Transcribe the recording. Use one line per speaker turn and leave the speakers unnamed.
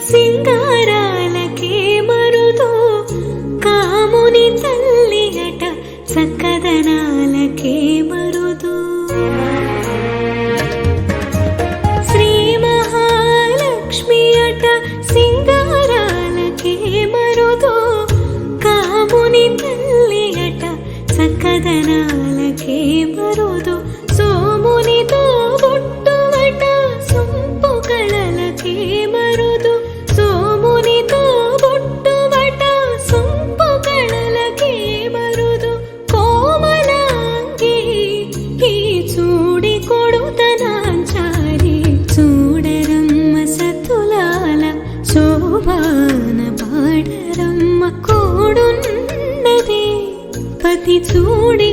సింగారాలకే మరుదో కాముని తల్లి అట చక్కదనాలకే మరుదు శ్రీ మహాలక్ష్మి అట సింగారాలకే మరుదో కాముని తల్లి అట చక్కదనాలకే మరుదు సోమునితో బొట్టువట సొంపు కళలకే మరుదు సోమునితో బొట్టువట సొంపు కళలకే మరుదు కోమలాంగి ఈ చూడి కొడుతనాంచారి చూడరమ్మ సతులాల శోభాన పాడరమ్మ కోడున్నది పతి చూడి